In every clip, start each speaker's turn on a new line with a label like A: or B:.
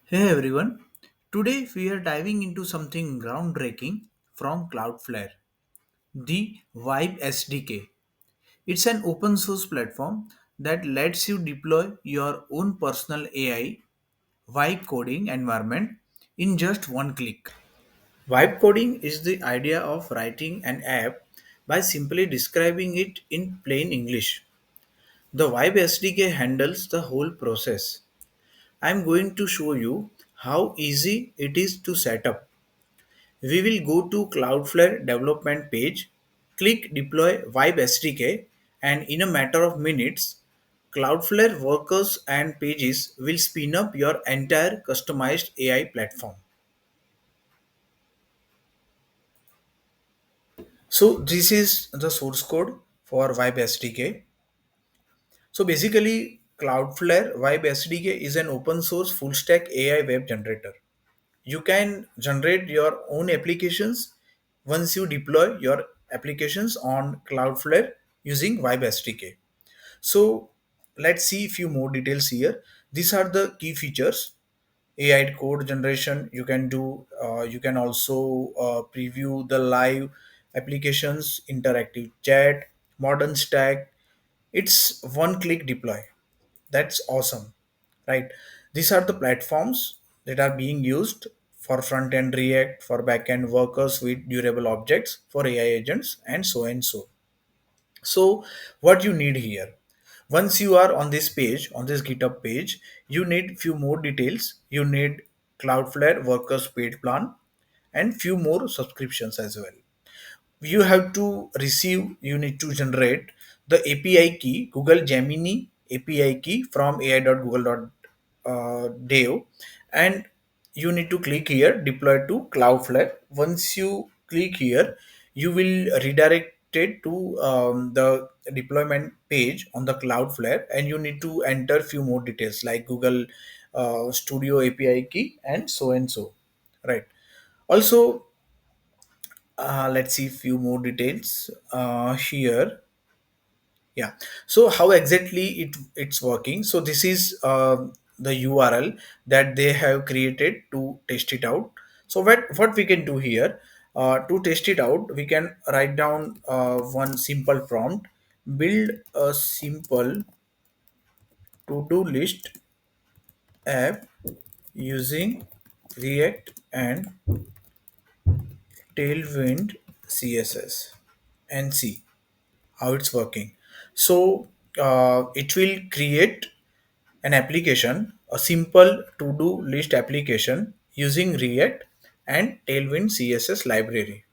A: Hey everyone, today we are diving into something groundbreaking from Cloudflare, the Vibe SDK. It's an open source platform that lets you deploy your own personal AI Vibe coding environment in just one click. Vibe coding is the idea of writing an app by simply describing it in plain English. The Vibe SDK handles the whole process. I'm going to show you how easy it is to set up. We will go to Cloudflare development page, click deploy Vibe SDK, and in a matter of minutes, Cloudflare Workers and Pages will spin up your entire customized AI platform. So this is the source code for Vibe SDK. So basically, Cloudflare Vibe SDK is an open source full stack AI web generator. You can generate your own applications once you deploy your applications on Cloudflare using Vibe SDK. So let's see a few more details here. These are the key features. AI code generation you can do. You can also preview the live applications, interactive chat, modern stack. It's one click deploy. That's awesome, right? These are the platforms that are being used for front end React, for back end workers with durable objects, for AI agents, and so and so. So, what you need here? Once you are on this page, on this GitHub page, you need few more details. You need Cloudflare workers paid plan and few more subscriptions as well. You have to receive, you need to generate the API key, Google Gemini API key from ai.google.dev, and you need to click here deploy to Cloudflare. Once you click here, you will redirect it to the deployment page on the Cloudflare, and you need to enter few more details like Google Studio API key and so, right? Also, let's see few more details here. Yeah, so how exactly it's working? So this is the URL that they have created to test it out. So what we can do here, to test it out, we can write down one simple prompt: build a simple to-do list app using React and Tailwind CSS and see how it's working. So it will create an application, a simple to-do list application using React and Tailwind CSS library,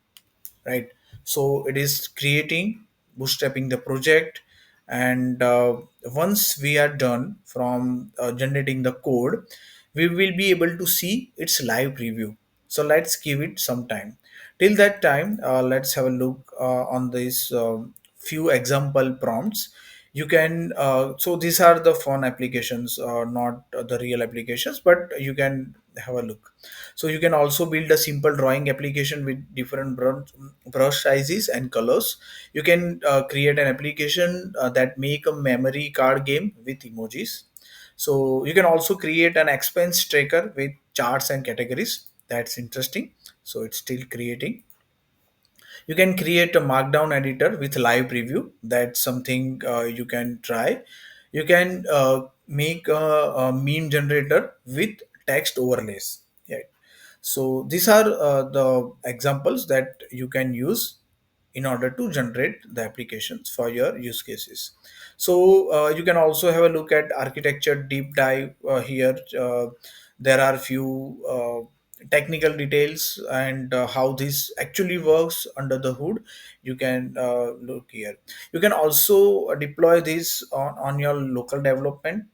A: right? So it is creating, bootstrapping the project, and once we are done from generating the code, we will be able to see its live preview. So let's give it some time. Till that time, let's have a look on these few example prompts. You can so these are the fun applications, not the real applications, but you can have a look. So you can also build a simple drawing application with different brush sizes and colors. You can create an application that make a memory card game with emojis. So you can also create an expense tracker with charts and categories. That's interesting. So it's still creating. You can create a markdown editor with live preview. That's something you can try. You can make a meme generator with text overlays. Yeah. So these are the examples that you can use in order to generate the applications for your use cases. So you can also have a look at architecture deep dive here. There are few technical details and how this actually works under the hood. You can look here. You can also deploy this on your local development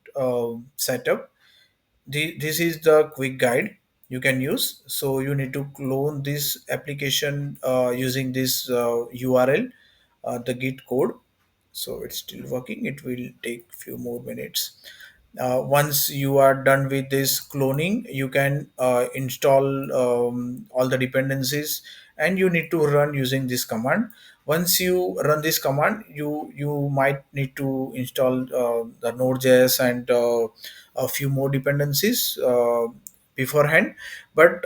A: setup. This is the quick guide you can use. So you need to clone this application using this URL, the git code. So it's still working, it will take few more minutes. Once you are done with this cloning, you can install all the dependencies, and you need to run using this command. Once you run this command, you might need to install the Node.js and a few more dependencies beforehand. But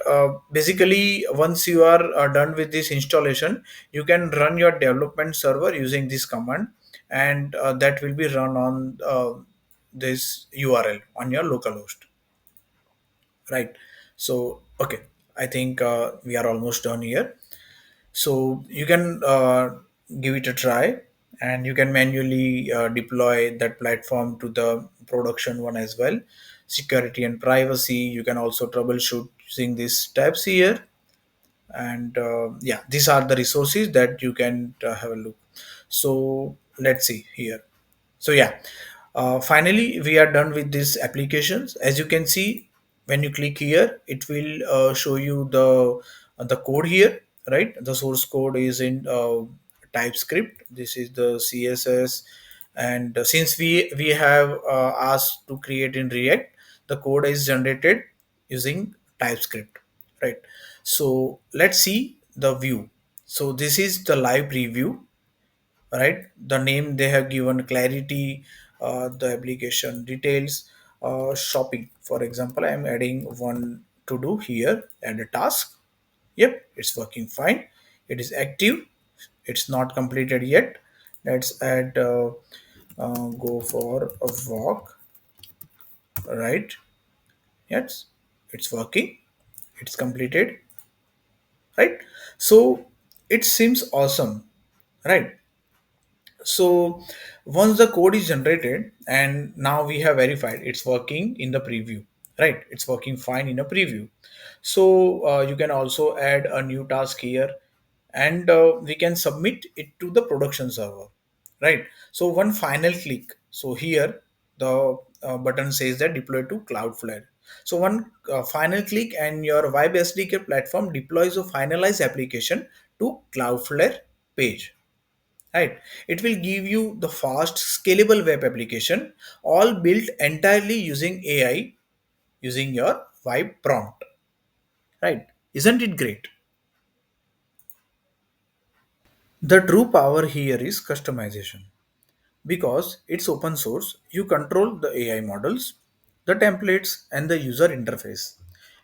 A: basically, once you are done with this installation, you can run your development server using this command, and that will be run on this URL on your localhost, right? So okay, I think we are almost done here. So you can give it a try, and you can manually deploy that platform to the production one as well. Security and privacy, you can also troubleshoot using these tabs here. And yeah, these are the resources that you can have a look. So let's see here. So yeah, finally we are done with these applications. As you can see, when you click here, it will show you the code here, right? The source code is in TypeScript. This is the CSS, and since we have asked to create in React, the code is generated using TypeScript, right? So let's see the view. So this is the live preview, right? The name they have given, clarity, the application details, shopping. For example, I am adding one to do here, add a task. Yep, it's working fine. It is active. It's not completed yet. Let's add go for a walk, right? Yes, it's working. It's completed, right? So it seems awesome, right? So once the code is generated and now we have verified it's working in the preview, right? It's working fine in a preview. So you can also add a new task here, and we can submit it to the production server, right? So one final click. So here the button says that deploy to Cloudflare. So one final click and your Vibe SDK platform deploys a finalized application to Cloudflare page, right? It will give you the fast scalable web application, all built entirely using AI, using your Vibe prompt, right? Isn't it great? The true power here is customization. Because it's open source, you control the AI models, the templates, and the user interface.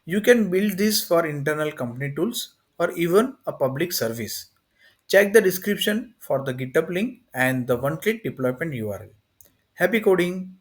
A: You can build this for internal company tools or even a public service. Check the description for the GitHub link and the one click deployment URL. Happy coding!